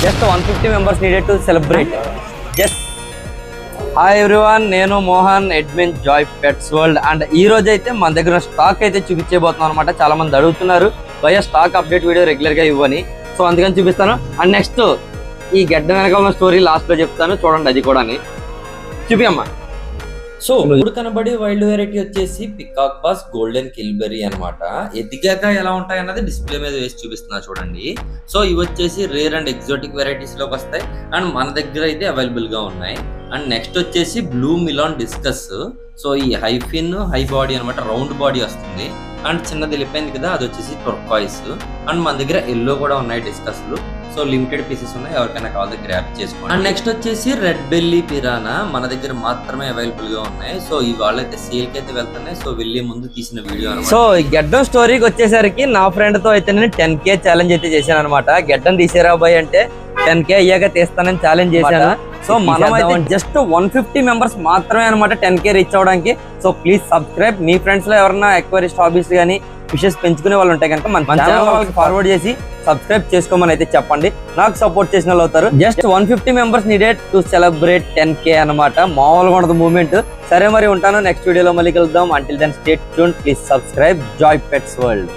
Just 150 members needed to celebrate. Just hi everyone, నేను Mohan, admin Joy Pets World. And ఈ రోజు అయితే మన దగ్గర స్టాక్ అయితే చూపించబోతున్నాం అనమాట. చాలా మంది అడుగుతున్నారు భయ్య స్టాక్ అప్డేట్ వీడియో రెగ్యులర్ గా ఇవ్వని, సో అందుకని చూపిస్తాను. అండ్ నెక్స్ట్ ఈ గడ్డ వెనకాల స్టోరీ లాస్ట్ లో చెప్తాను, చూడండి అది కూడా చూపియమ్మా. సో ఇప్పుడు కనబడి వైల్డ్ వెరైటీ వచ్చేసి పికాక్ బాస్ గోల్డెన్ కిల్బెరీ అనమాట. ఎదిగాక ఎలా ఉంటాయి అన్నది డిస్ప్లే మీద వేసి చూపిస్తున్నా చూడండి. సో ఇవి వచ్చేసి రేర్ అండ్ ఎగ్జాటిక్ వెరైటీస్ లోకి వస్తాయి అండ్ మన దగ్గర అయితే అవైలబుల్ గా ఉన్నాయి. అండ్ నెక్స్ట్ వచ్చేసి బ్లూ మిలాన్ డిస్కస్. సో ఈ హైఫిన్ హై బాడీ అనమాట, రౌండ్ బాడీ వస్తుంది. అండ్ చిన్నది వెళ్ళిపోయింది కదా, అది వచ్చేసి టొర్కాయిస్. అండ్ మన దగ్గర ఎల్లో కూడా ఉన్నాయి డిస్కస్లు. సో లిమిటెడ్ పీసెస్ ఉన్నాయి, ఎవరికైనా కావాలి గ్రాప్ చేసుకోండి. అండ్ నెక్స్ట్ వచ్చేసి రెడ్ బెల్లీ పిరానా మన దగ్గర మాత్రమే అవైలబుల్ గా ఉన్నాయి. సో ఇవాళ అయితే సేల్ కి అయితే వెళ్తున్నాయి. సో వెళ్ళే ముందు తీసిన వీడియో అనమాట. సో గెడ్డం స్టోరీకి వచ్చేసరికి నా ఫ్రెండ్ తో అయితే నేను 10K ఛాలెంజ్ అయితే చేశాను అనమాట. గెడ్డం తీసేరా బాయ్ అంటే 10K అయ్యాక తీస్తానని ఛాలెంజ్ చేశాను. సో మనం అయితే జస్ట్ 150 మెంబర్స్ మాత్రమే అనమాట 10K రీచ్ అవడానికి. So please subscribe. Me friends లో ఎవరైనా ఎక్వైరిస్ట్ హాబీస్ కానీ ఫిషెస్ పెంచుకునే వాళ్ళు ఉంటాయి కనుక మన ఛానల్ వాళ్ళకి ఫార్వర్డ్ చేసి సబ్స్క్రైబ్ చేసుకోమని అయితే చెప్పండి. నాకు సపోర్ట్ చేసిన వాళ్ళు అవుతారు. Just 150 members needed to celebrate 10K అనమాట. మామూలుగా ఉండదు మూమెంట్. సరే మరి ఉంటాను, నెక్స్ట్ వీడియోలో మళ్ళీ కలుద్దాం. Until then stay tuned, please subscribe Joy Pets world.